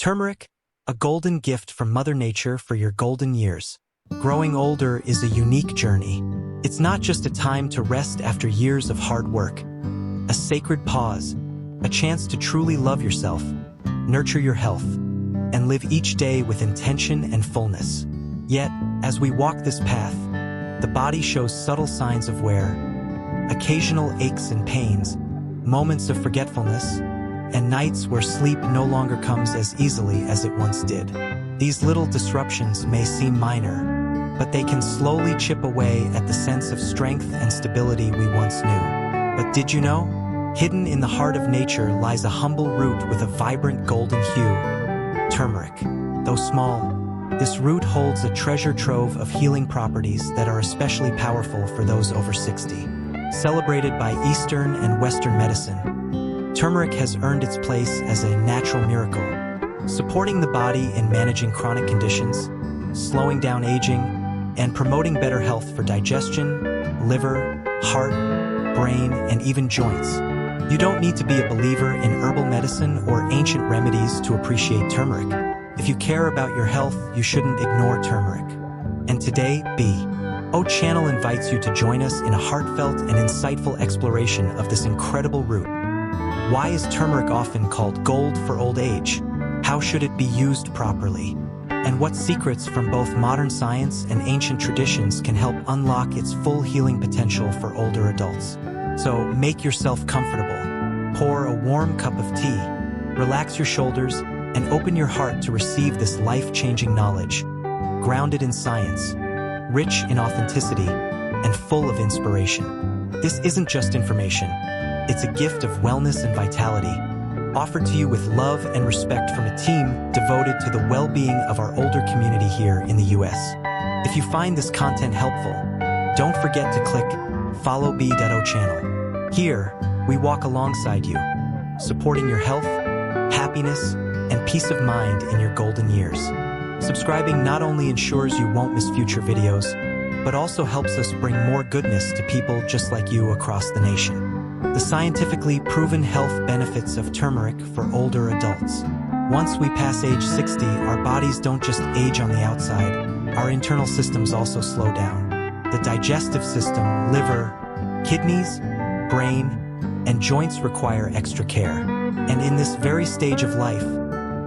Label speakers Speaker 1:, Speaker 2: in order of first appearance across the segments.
Speaker 1: Turmeric, a golden gift from Mother Nature for your golden years. Growing older is a unique journey. It's not just a time to rest after years of hard work. A sacred pause, a chance to truly love yourself, nurture your health, and live each day with intention and fullness. Yet, as we walk this path, the body shows subtle signs of wear, occasional aches and pains, moments of forgetfulness, and nights where sleep no longer comes as easily as it once did. These little disruptions may seem minor, but they can slowly chip away at the sense of strength and stability we once knew. But did you know? Hidden in the heart of nature lies a humble root with a vibrant golden hue: turmeric. Though small, this root holds a treasure trove of healing properties that are especially powerful for those over 60. Celebrated by Eastern and Western medicine, turmeric has earned its place as a natural miracle, supporting the body in managing chronic conditions, slowing down aging, and promoting better health for digestion, liver, heart, brain, and even joints. You don't need to be a believer in herbal medicine or ancient remedies to appreciate turmeric. If you care about your health, you shouldn't ignore turmeric. And today, B.O. Channel invites you to join us in a heartfelt and insightful exploration of this incredible root. Why is turmeric often called gold for old age? How should it be used properly? And what secrets from both modern science and ancient traditions can help unlock its full healing potential for older adults? So make yourself comfortable, pour a warm cup of tea, relax your shoulders, and open your heart to receive this life-changing knowledge, grounded in science, rich in authenticity, and full of inspiration. This isn't just information. It's a gift of wellness and vitality, offered to you with love and respect from a team devoted to the well-being of our older community here in the US. If you find this content helpful, don't forget to click follow B.O. Channel. Here, we walk alongside you, supporting your health, happiness, and peace of mind in your golden years. Subscribing not only ensures you won't miss future videos, but also helps us bring more goodness to people just like you across the nation. The scientifically proven health benefits of turmeric for older adults. Once we pass age 60, our bodies don't just age on the outside, our internal systems also slow down. The digestive system, liver, kidneys, brain, and joints require extra care. And in this very stage of life,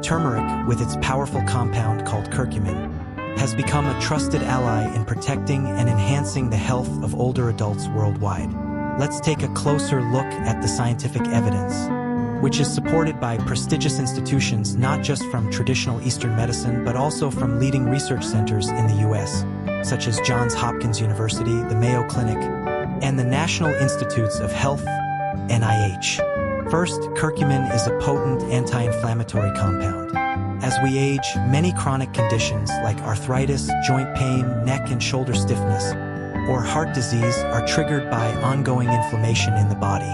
Speaker 1: turmeric, with its powerful compound called curcumin, has become a trusted ally in protecting and enhancing the health of older adults worldwide. Let's take a closer look at the scientific evidence, which is supported by prestigious institutions not just from traditional Eastern medicine but also from leading research centers in the US, such as Johns Hopkins University, the Mayo Clinic, and the National Institutes of Health, NIH. First, curcumin is a potent anti-inflammatory compound. As we age, many chronic conditions like arthritis, joint pain, neck and shoulder stiffness, or heart disease are triggered by ongoing inflammation in the body.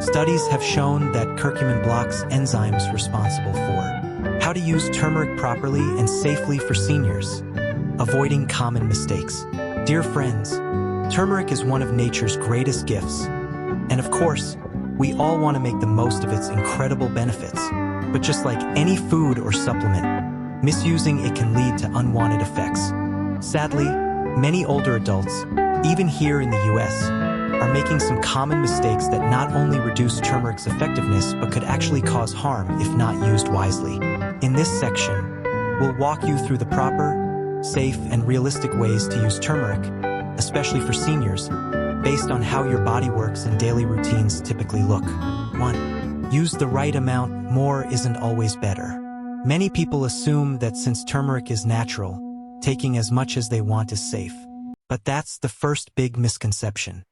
Speaker 1: Studies have shown that curcumin blocks enzymes responsible for how to use turmeric properly and safely for seniors, avoiding common mistakes. Dear friends, turmeric is one of nature's greatest gifts, and of course, we all want to make the most of its incredible benefits. But just like any food or supplement, misusing it can lead to unwanted effects. Sadly, many older adults, even here in the US, are making some common mistakes that not only reduce turmeric's effectiveness but could actually cause harm if not used wisely. In this section, we'll walk you through the proper, safe, and realistic ways to use turmeric, especially for seniors, based on how your body works and daily routines typically look. 1. Use the right amount. More isn't always better. Many people assume that since turmeric is natural, taking as much as they want is safe. But that's the first big misconception.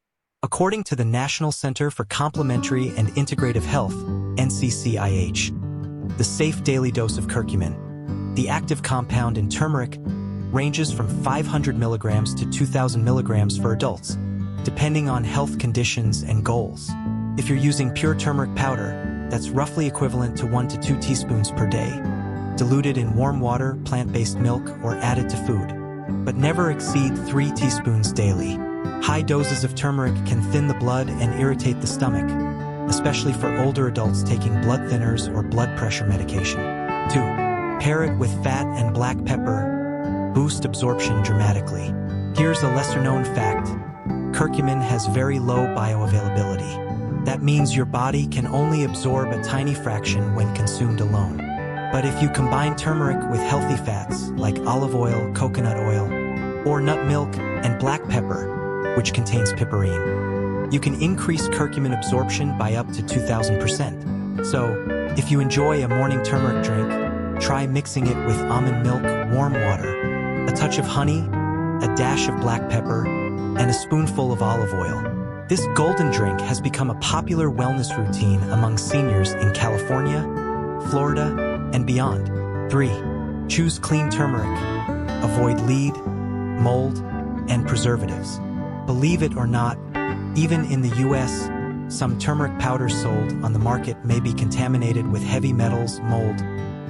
Speaker 1: According to the National Center for Complementary and Integrative Health, NCCIH, the safe daily dose of curcumin, the active compound in turmeric, ranges from 500 milligrams to 2,000 milligrams for adults, depending on health conditions and goals. If you're using pure turmeric powder, that's roughly equivalent to 1 to 2 teaspoons per day, diluted in warm water, plant-based milk, or added to food, but never exceed 3 teaspoons daily. High doses of turmeric can thin the blood and irritate the stomach, especially for older adults taking blood thinners or blood pressure medication. 2. Pair it with fat and black pepper. Boost absorption dramatically. Here's a lesser-known fact. Curcumin has very low bioavailability. That means your body can only absorb a tiny fraction when consumed alone. But if you combine turmeric with healthy fats like olive oil, coconut oil, or nut milk and black pepper, which contains piperine, you can increase curcumin absorption by up to 2,000%. So, if you enjoy a morning turmeric drink, try mixing it with almond milk, warm water, a touch of honey, a dash of black pepper, and a spoonful of olive oil. This golden drink has become a popular wellness routine among seniors in California, Florida, and beyond. 3. Choose clean turmeric. Avoid lead, mold, and preservatives. Believe it or not, even in the US, some turmeric powders sold on the market may be contaminated with heavy metals, mold,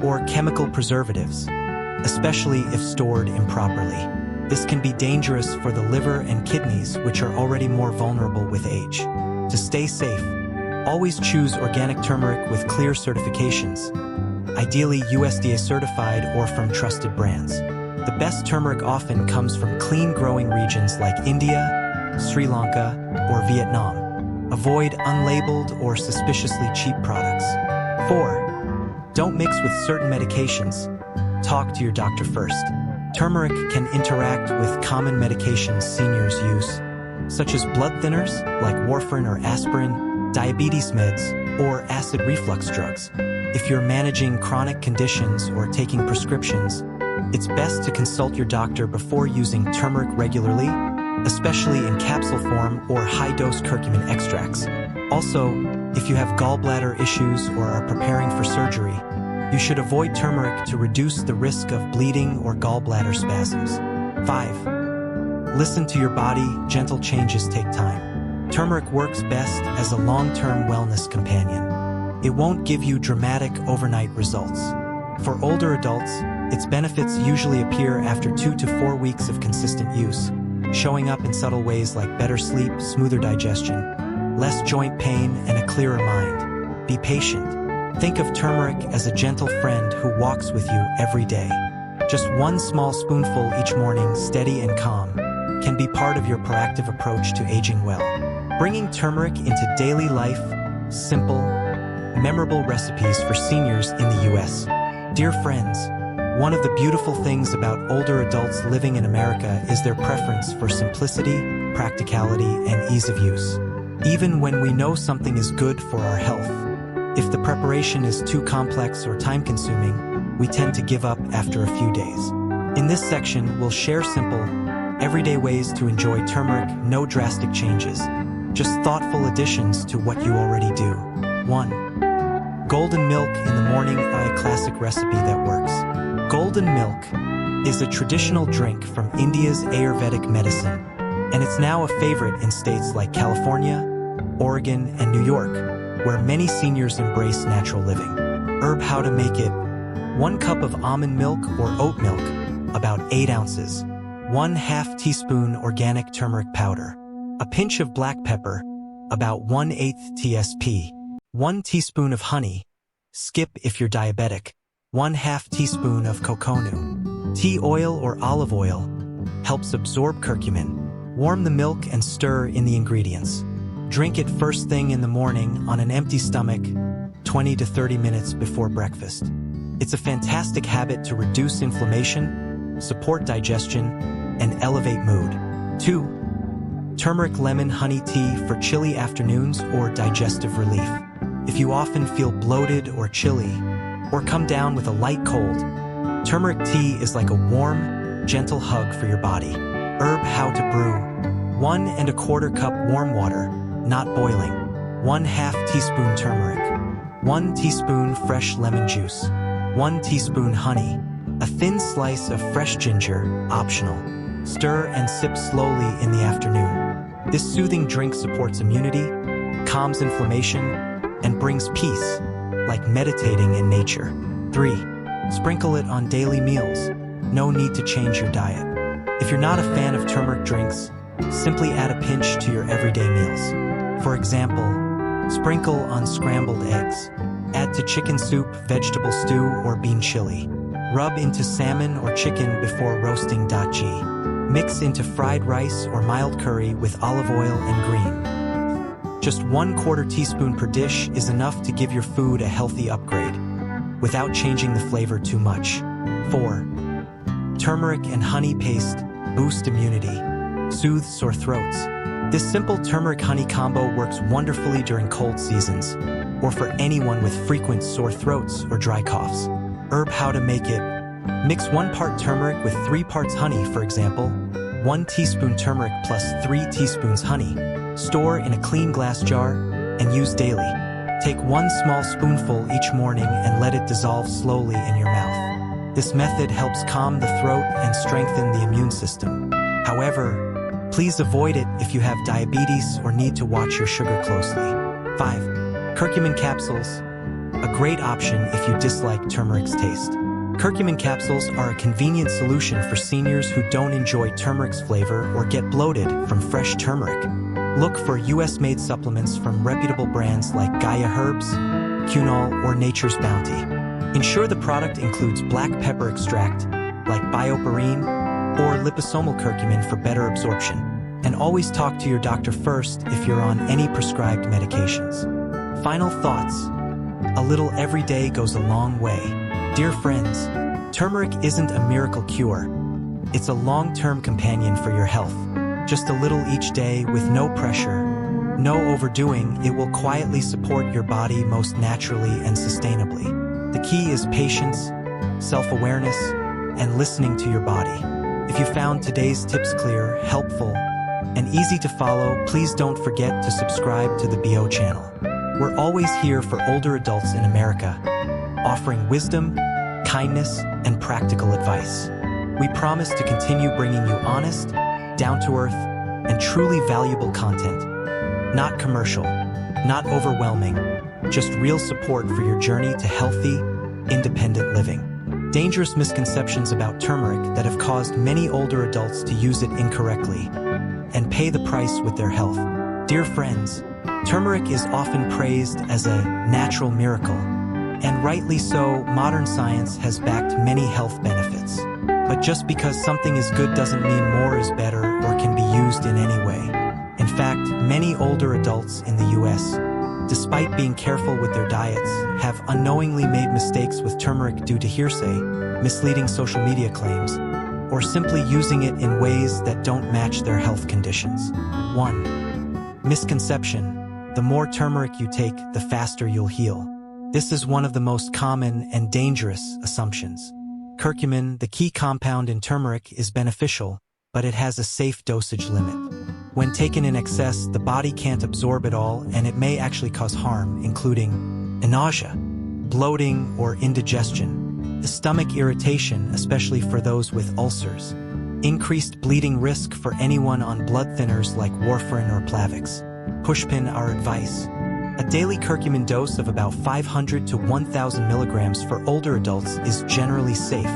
Speaker 1: or chemical preservatives, especially if stored improperly. This can be dangerous for the liver and kidneys, which are already more vulnerable with age. To stay safe, always choose organic turmeric with clear certifications, ideally USDA certified or from trusted brands. The best turmeric often comes from clean growing regions like India, Sri Lanka, or Vietnam. Avoid unlabeled or suspiciously cheap products. 4. Don't mix with certain medications. Talk to your doctor first. Turmeric can interact with common medications seniors use, such as blood thinners like warfarin or aspirin, diabetes meds, or acid reflux drugs. If you're managing chronic conditions or taking prescriptions, it's best to consult your doctor before using turmeric regularly, especially in capsule form or high-dose curcumin extracts. Also, if you have gallbladder issues or are preparing for surgery, you should avoid turmeric to reduce the risk of bleeding or gallbladder spasms. 5. Listen to your body. Gentle changes take time. Turmeric works best as a long-term wellness companion. It won't give you dramatic overnight results. For older adults, its benefits usually appear after 2 to 4 weeks of consistent use, showing up in subtle ways like better sleep, smoother digestion, less joint pain, and a clearer mind. Be patient. Think of turmeric as a gentle friend who walks with you every day. Just one small spoonful each morning, steady and calm, can be part of your proactive approach to aging well. Bringing turmeric into daily life, simple, memorable recipes for seniors in the US. Dear friends, one of the beautiful things about older adults living in America is their preference for simplicity, practicality, and ease of use. Even when we know something is good for our health, if the preparation is too complex or time-consuming, we tend to give up after a few days. In this section, we'll share simple, everyday ways to enjoy turmeric, no drastic changes, just thoughtful additions to what you already do. 1. Golden milk in the morning, a classic recipe that works. Golden milk is a traditional drink from India's Ayurvedic medicine, and it's now a favorite in states like California, Oregon, and New York, where many seniors embrace natural living. How to make it. 1 cup of almond milk or oat milk, about 8 ounces. 1/2 teaspoon organic turmeric powder. A pinch of black pepper, about 1/8 tsp. 1 teaspoon of honey. Skip if you're diabetic. 1/2 teaspoon of coconut. Tea oil or olive oil helps absorb curcumin. Warm the milk and stir in the ingredients. Drink it first thing in the morning on an empty stomach, 20 to 30 minutes before breakfast. It's a fantastic habit to reduce inflammation, support digestion, and elevate mood. 2. Turmeric lemon honey tea for chilly afternoons or digestive relief. If you often feel bloated or chilly, or come down with a light cold, turmeric tea is like a warm, gentle hug for your body. How to brew. 1 1/4 cup warm water, not boiling. 1/2 teaspoon turmeric. 1 teaspoon fresh lemon juice. 1 teaspoon honey. A thin slice of fresh ginger, optional. Stir and sip slowly in the afternoon. This soothing drink supports immunity, calms inflammation, and brings peace, like meditating in nature. 3. Sprinkle it on daily meals. No need to change your diet. If you're not a fan of turmeric drinks, simply add a pinch to your everyday meals. For example, sprinkle on scrambled eggs. Add to chicken soup, vegetable stew, or bean chili. Rub into salmon or chicken before roasting. G. Mix into fried rice or mild curry with olive oil and green. Just 1/4 teaspoon per dish is enough to give your food a healthy upgrade, without changing the flavor too much. 4. Turmeric and honey paste boost immunity, soothes sore throats. This simple turmeric-honey combo works wonderfully during cold seasons, or for anyone with frequent sore throats or dry coughs. How to make it. Mix 1 part turmeric with 3 parts honey, for example, 1 teaspoon turmeric plus 3 teaspoons honey. Store in a clean glass jar and use daily. Take 1 small spoonful each morning and let it dissolve slowly in your mouth. This method helps calm the throat and strengthen the immune system. However, please avoid it if you have diabetes or need to watch your sugar closely. 5. Curcumin capsules. A great option if you dislike turmeric's taste. Curcumin capsules are a convenient solution for seniors who don't enjoy turmeric's flavor or get bloated from fresh turmeric. Look for US-made supplements from reputable brands like Gaia Herbs, Cunol, or Nature's Bounty. Ensure the product includes black pepper extract, like bioperine, or liposomal curcumin for better absorption. And always talk to your doctor first if you're on any prescribed medications. Final thoughts. A little every day goes a long way. Dear friends, turmeric isn't a miracle cure. It's a long-term companion for your health. Just a little each day with no pressure, no overdoing, it will quietly support your body most naturally and sustainably. The key is patience, self-awareness, and listening to your body. If you found today's tips clear, helpful, and easy to follow, please don't forget to subscribe to the BO channel. We're always here for older adults in America, offering wisdom, kindness, and practical advice. We promise to continue bringing you honest, down-to-earth, and truly valuable content. Not commercial, not overwhelming, just real support for your journey to healthy, independent living. Dangerous misconceptions about turmeric that have caused many older adults to use it incorrectly and pay the price with their health. Dear friends, turmeric is often praised as a natural miracle, and rightly so. Modern science has backed many health benefits. But just because something is good doesn't mean more is better or can be used in any way. In fact, many older adults in the US, despite being careful with their diets, have unknowingly made mistakes with turmeric due to hearsay, misleading social media claims, or simply using it in ways that don't match their health conditions. 1. Misconception. The more turmeric you take, the faster you'll heal. This is one of the most common and dangerous assumptions. Curcumin, the key compound in turmeric, is beneficial, but it has a safe dosage limit. When taken in excess, the body can't absorb it all, and it may actually cause harm, including nausea, bloating, or indigestion, the stomach irritation, especially for those with ulcers, increased bleeding risk for anyone on blood thinners like warfarin or Plavix. Pushpin, our advice. A daily curcumin dose of about 500 to 1,000 milligrams for older adults is generally safe,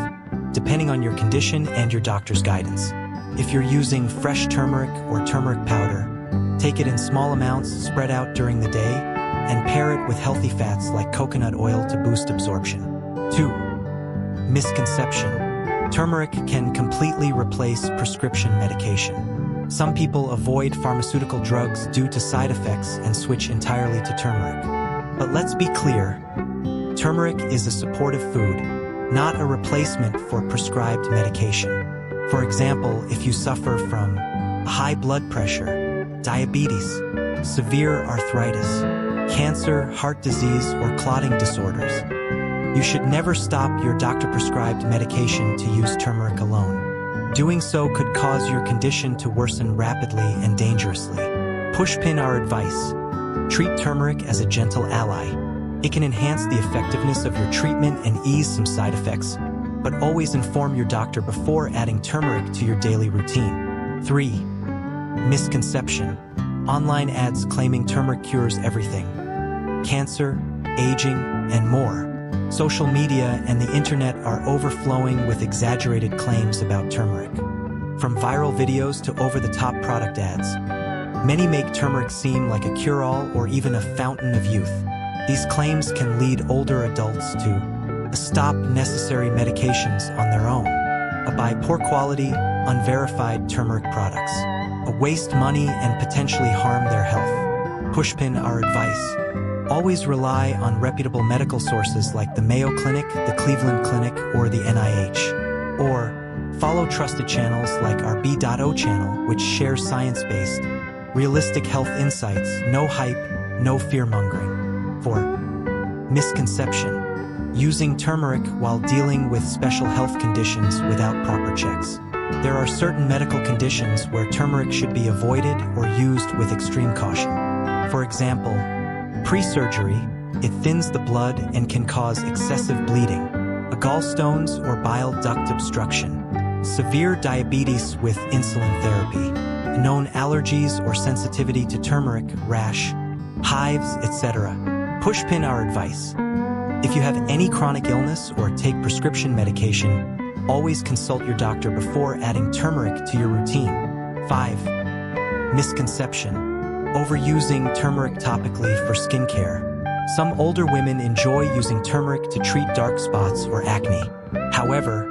Speaker 1: depending on your condition and your doctor's guidance. If you're using fresh turmeric or turmeric powder, take it in small amounts spread out during the day, and pair it with healthy fats like coconut oil to boost absorption. 2. Misconception. Turmeric can completely replace prescription medication. Some people avoid pharmaceutical drugs due to side effects and switch entirely to turmeric. But let's be clear, turmeric is a supportive food, not a replacement for prescribed medication. For example, if you suffer from high blood pressure, diabetes, severe arthritis, cancer, heart disease, or clotting disorders, you should never stop your doctor-prescribed medication to use turmeric alone. Doing so could cause your condition to worsen rapidly and dangerously. Pushpin, our advice. Treat turmeric as a gentle ally. It can enhance the effectiveness of your treatment and ease some side effects, but always inform your doctor before adding turmeric to your daily routine. 3. Misconception. Online ads claiming turmeric cures everything. Cancer, aging, and more. Social media and the internet are overflowing with exaggerated claims about turmeric. From viral videos to over-the-top product ads, many make turmeric seem like a cure-all or even a fountain of youth. These claims can lead older adults to stop necessary medications on their own, buy poor quality, unverified turmeric products, waste money and potentially harm their health. Pushpin our advice. Always rely on reputable medical sources like the Mayo Clinic, the Cleveland Clinic, or the NIH. Or follow trusted channels like our B.O channel, which shares science-based, realistic health insights, no hype, no fear-mongering. 4. Misconception. Using turmeric while dealing with special health conditions without proper checks. There are certain medical conditions where turmeric should be avoided or used with extreme caution. For example, pre-surgery, it thins the blood and can cause excessive bleeding, gallstones or bile duct obstruction, severe diabetes with insulin therapy, known allergies or sensitivity to turmeric, rash, hives, etc. Pushpin our advice. If you have any chronic illness or take prescription medication, always consult your doctor before adding turmeric to your routine. 5. Misconception. Overusing turmeric topically for skincare. Some older women enjoy using turmeric to treat dark spots or acne. However,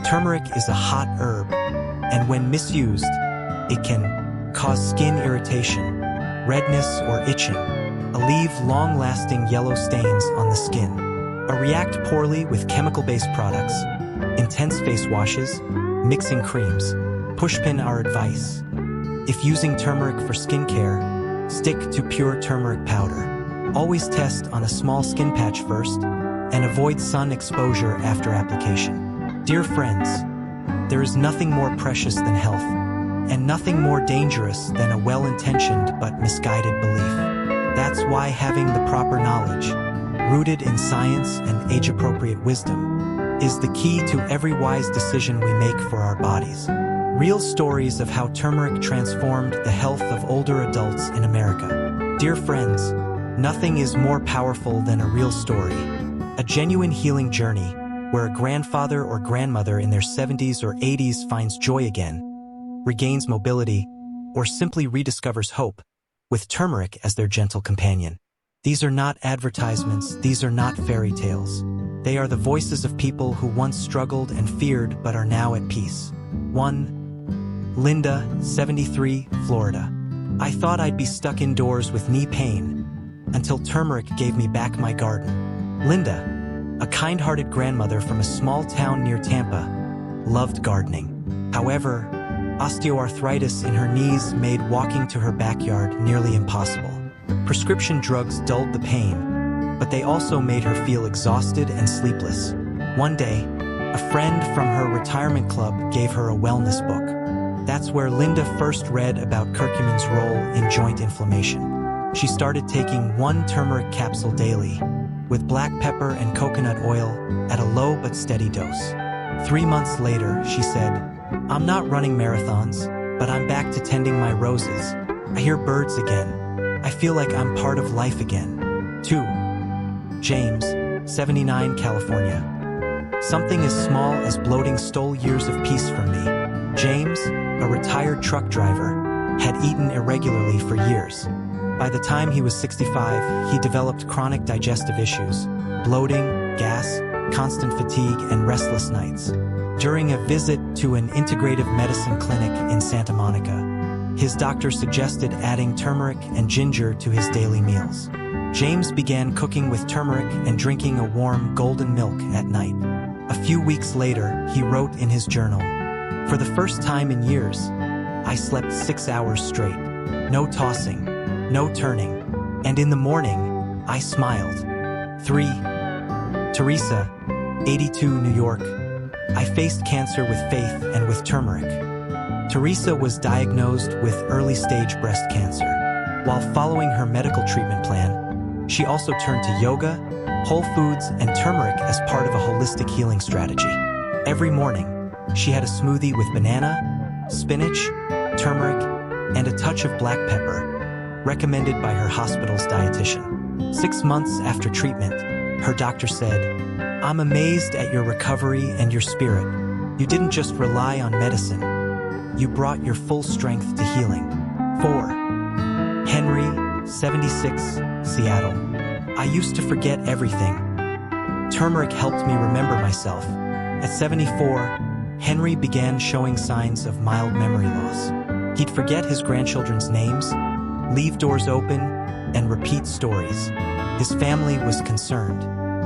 Speaker 1: turmeric is a hot herb, and when misused, it can cause skin irritation, redness or itching, leave long-lasting yellow stains on the skin, react poorly with chemical-based products, intense face washes, mixing creams. Pushpin our advice. If using turmeric for skincare, stick to pure turmeric powder. Always test on a small skin patch first, and avoid sun exposure after application. Dear friends, there is nothing more precious than health, and nothing more dangerous than a well-intentioned but misguided belief. That's why having the proper knowledge, rooted in science and age-appropriate wisdom, is the key to every wise decision we make for our bodies. Real stories of how turmeric transformed the health of older adults in America. Dear friends, nothing is more powerful than a real story, a genuine healing journey where a grandfather or grandmother in their 70s or 80s finds joy again, regains mobility, or simply rediscovers hope, with turmeric as their gentle companion. These are not advertisements, these are not fairy tales. They are the voices of people who once struggled and feared but are now at peace. 1. Linda, 73, Florida. I thought I'd be stuck indoors with knee pain until turmeric gave me back my garden. Linda, a kind-hearted grandmother from a small town near Tampa, loved gardening. However, osteoarthritis in her knees made walking to her backyard nearly impossible. Prescription drugs dulled the pain, but they also made her feel exhausted and sleepless. One day, a friend from her retirement club gave her a wellness book. That's where Linda first read about curcumin's role in joint inflammation. She started taking 1 turmeric capsule daily, with black pepper and coconut oil at a low but steady dose. 3 months later, she said, "I'm not running marathons, but I'm back to tending my roses. I hear birds again. I feel like I'm part of life again." 2. James, 79, California. Something as small as bloating stole years of peace from me. James, a retired truck driver, had eaten irregularly for years. By the time he was 65, he developed chronic digestive issues, bloating, gas, constant fatigue, and restless nights. During a visit to an integrative medicine clinic in Santa Monica, his doctor suggested adding turmeric and ginger to his daily meals. James began cooking with turmeric and drinking a warm golden milk at night. A few weeks later, he wrote in his journal, "For the first time in years, I slept 6 hours straight. No tossing, no turning, and in the morning, I smiled." 3. Teresa, 82, New York. I faced cancer with faith and with turmeric. Teresa was diagnosed with early-stage breast cancer. While following her medical treatment plan, she also turned to yoga, whole foods, and turmeric as part of a holistic healing strategy. Every morning, she had a smoothie with banana, spinach, turmeric, and a touch of black pepper, recommended by her hospital's dietitian. 6 months after treatment, her doctor said, "I'm amazed at your recovery and your spirit. You didn't just rely on medicine. You brought your full strength to healing." 4. Henry, 76, Seattle. I used to forget everything. Turmeric helped me remember myself. At 74, Henry began showing signs of mild memory loss. He'd forget his grandchildren's names, leave doors open, and repeat stories. His family was concerned.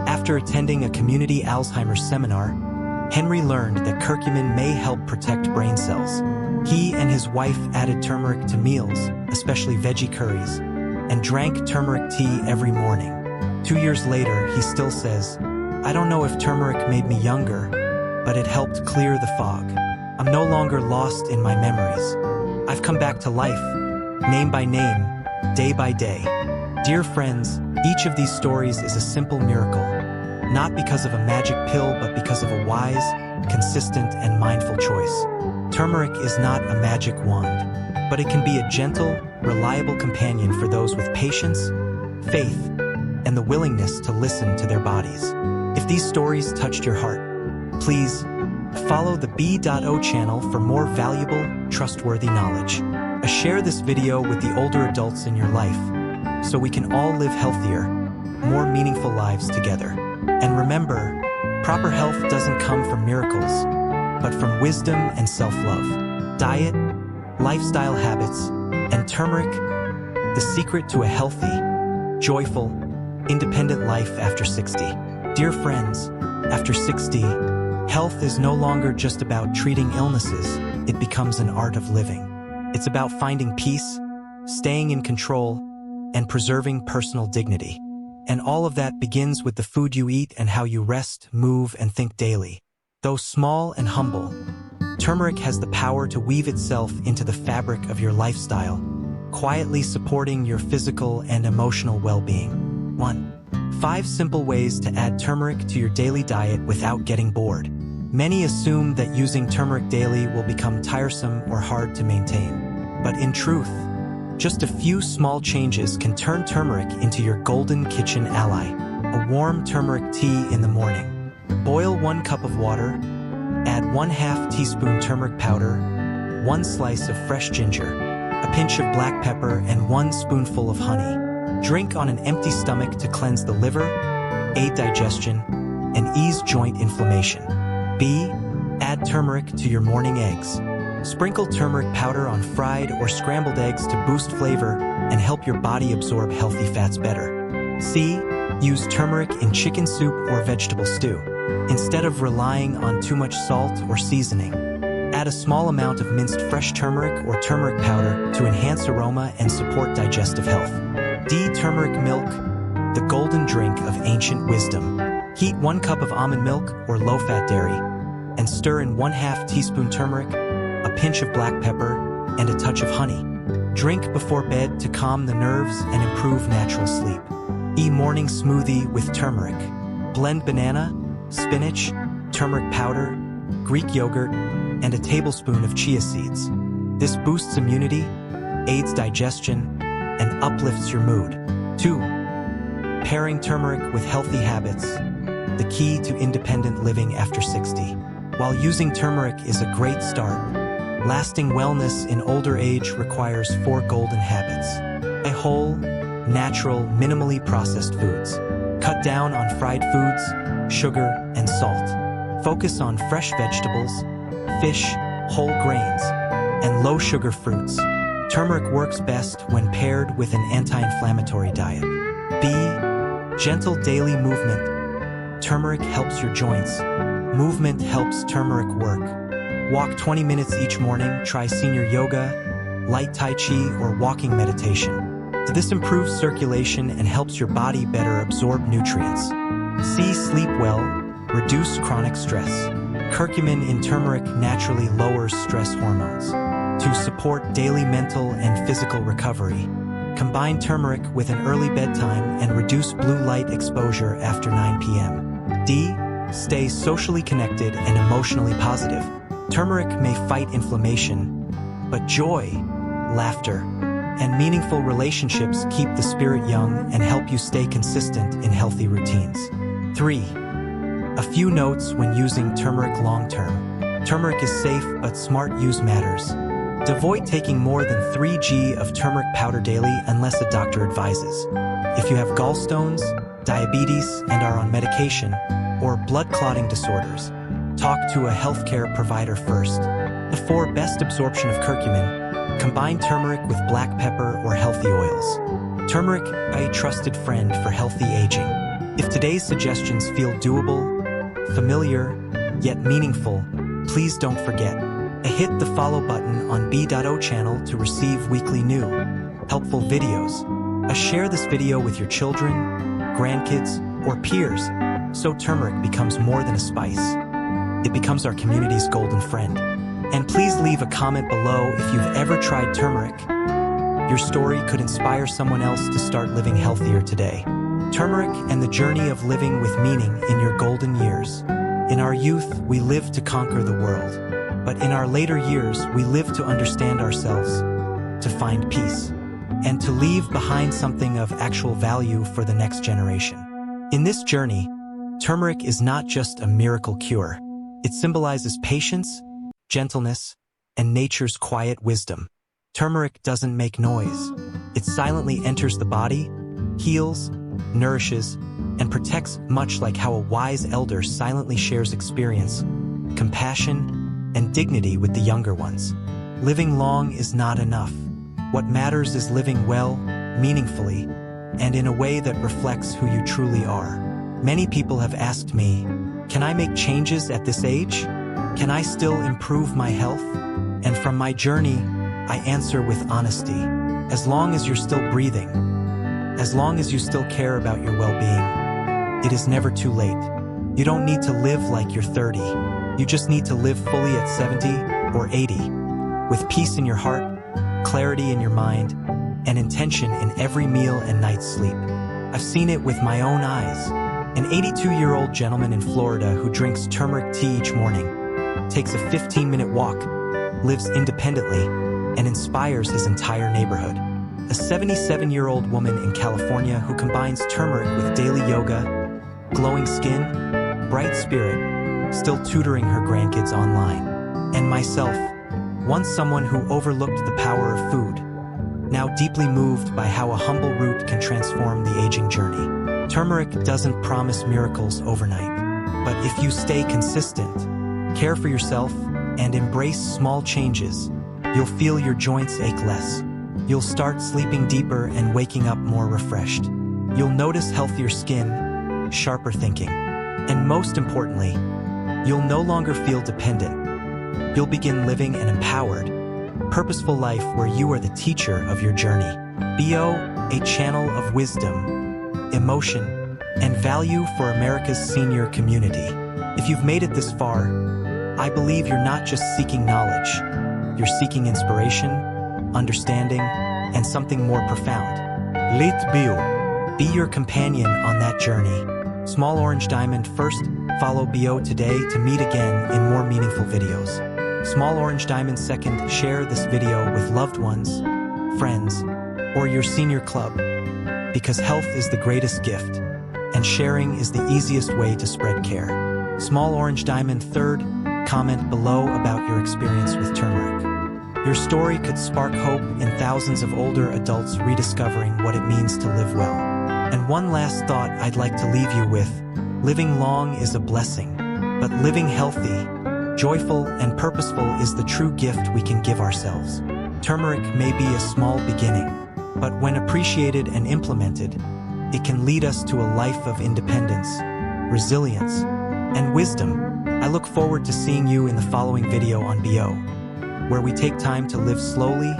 Speaker 1: After attending a community Alzheimer's seminar, Henry learned that curcumin may help protect brain cells. He and his wife added turmeric to meals, especially veggie curries, and drank turmeric tea every morning. 2 years later, he still says, "I don't know if turmeric made me younger, but it helped clear the fog. I'm no longer lost in my memories. I've come back to life, name by name, day by day." Dear friends, each of these stories is a simple miracle, not because of a magic pill, but because of a wise, consistent, and mindful choice. Turmeric is not a magic wand, but it can be a gentle, reliable companion for those with patience, faith, and the willingness to listen to their bodies. If these stories touched your heart, please follow the B.O channel for more valuable, trustworthy knowledge. Share this video with the older adults in your life so we can all live healthier, more meaningful lives together. And remember, proper health doesn't come from miracles, but from wisdom and self-love. Diet, lifestyle habits, and turmeric, the secret to a healthy, joyful, independent life after 60. Dear friends, after 60, health is no longer just about treating illnesses, it becomes an art of living. It's about finding peace, staying in control, and preserving personal dignity. And all of that begins with the food you eat and how you rest, move, and think daily. Though small and humble, turmeric has the power to weave itself into the fabric of your lifestyle, quietly supporting your physical and emotional well-being. 1. 5 simple ways to add turmeric to your daily diet without getting bored. Many assume that using turmeric daily will become tiresome or hard to maintain. But in truth, just a few small changes can turn turmeric into your golden kitchen ally. A warm turmeric tea in the morning. Boil 1 cup of water, add 1/2 teaspoon turmeric powder, 1 slice of fresh ginger, a pinch of black pepper, and 1 spoonful of honey. Drink on an empty stomach to cleanse the liver, aid digestion, and ease joint inflammation. B. Add turmeric to your morning eggs. Sprinkle turmeric powder on fried or scrambled eggs to boost flavor and help your body absorb healthy fats better. C. Use turmeric in chicken soup or vegetable stew. Instead of relying on too much salt or seasoning, add a small amount of minced fresh turmeric or turmeric powder to enhance aroma and support digestive health. D. Turmeric milk, the golden drink of ancient wisdom. Heat 1 cup of almond milk or low-fat dairy and stir in 1/2 teaspoon turmeric, a pinch of black pepper, and a touch of honey. Drink before bed to calm the nerves and improve natural sleep. E. Morning smoothie with turmeric. Blend banana, spinach, turmeric powder, Greek yogurt, and a tablespoon of chia seeds. This boosts immunity, aids digestion, and uplifts your mood. 2. Pairing turmeric with healthy habits, the key to independent living after 60. While using turmeric is a great start, lasting wellness in older age requires 4 golden habits. A whole, natural, minimally processed foods. Cut down on fried foods, sugar, and salt. Focus on fresh vegetables, fish, whole grains, and low-sugar fruits. Turmeric works best when paired with an anti-inflammatory diet. B. Gentle daily movement. Turmeric helps your joints. Movement helps turmeric work. Walk 20 minutes each morning, try senior yoga, light tai chi, or walking meditation. This improves circulation and helps your body better absorb nutrients. C. Sleep well, reduce chronic stress. Curcumin in turmeric naturally lowers stress hormones. To support daily mental and physical recovery, combine turmeric with an early bedtime and reduce blue light exposure after 9 p.m. D. Stay socially connected and emotionally positive. Turmeric may fight inflammation, but joy, laughter, and meaningful relationships keep the spirit young and help you stay consistent in healthy routines. 3. A few notes when using turmeric long-term. Turmeric is safe, but smart use matters. Avoid taking more than 3 g of turmeric powder daily unless a doctor advises. If you have gallstones, diabetes, and are on medication, or blood clotting disorders, talk to a healthcare provider first. The 4 best absorption of curcumin: combine turmeric with black pepper or healthy oils. Turmeric, a trusted friend for healthy aging. If today's suggestions feel doable, familiar, yet meaningful, please don't forget to hit the follow button on B.O channel to receive weekly new, helpful videos. Share this video with your children, grandkids, or peers, so turmeric becomes more than a spice. It becomes our community's golden friend. And please leave a comment below if you've ever tried turmeric. Your story could inspire someone else to start living healthier today. Turmeric and the journey of living with meaning in your golden years. In our youth, we live to conquer the world. But in our later years, we live to understand ourselves, to find peace, and to leave behind something of actual value for the next generation. In this journey, turmeric is not just a miracle cure. It symbolizes patience, gentleness, and nature's quiet wisdom. Turmeric doesn't make noise. It silently enters the body, heals, nourishes, and protects, much like how a wise elder silently shares experience, compassion, and dignity with the younger ones. Living long is not enough. What matters is living well, meaningfully, and in a way that reflects who you truly are. Many people have asked me, can I make changes at this age? Can I still improve my health? And from my journey, I answer with honesty. As long as you're still breathing, as long as you still care about your well-being, it is never too late. You don't need to live like you're 30. You just need to live fully at 70 or 80, with peace in your heart, clarity in your mind, and intention in every meal and night's sleep. I've seen it with my own eyes. An 82-year-old gentleman in Florida who drinks turmeric tea each morning, takes a 15-minute walk, lives independently, and inspires his entire neighborhood. A 77-year-old woman in California who combines turmeric with daily yoga, glowing skin, bright spirit, still tutoring her grandkids online. And myself, once someone who overlooked the power of food, now deeply moved by how a humble root can transform the aging journey. Turmeric doesn't promise miracles overnight, but if you stay consistent, care for yourself, and embrace small changes, you'll feel your joints ache less. You'll start sleeping deeper and waking up more refreshed. You'll notice healthier skin, sharper thinking, and most importantly, you'll no longer feel dependent. You'll begin living an empowered, purposeful life where you are the teacher of your journey. B.O., a channel of wisdom, emotion, and value for America's senior community. If you've made it this far, I believe you're not just seeking knowledge. You're seeking inspiration, understanding, and something more profound. Let B.O. be your companion on that journey. Small Orange Diamond first, follow B.O. today to meet again in more meaningful videos. Small Orange Diamond second, share this video with loved ones, friends, or your senior club, because health is the greatest gift, and sharing is the easiest way to spread care. Small Orange Diamond third, comment below about your experience with turmeric. Your story could spark hope in thousands of older adults rediscovering what it means to live well. And one last thought I'd like to leave you with: living long is a blessing, but living healthy, joyful, and purposeful is the true gift we can give ourselves. Turmeric may be a small beginning, but when appreciated and implemented, it can lead us to a life of independence, resilience, and wisdom. I look forward to seeing you in the following video on B.O., where we take time to live slowly,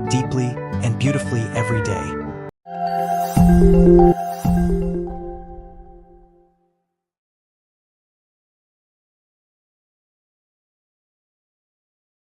Speaker 1: deeply, and beautifully every day.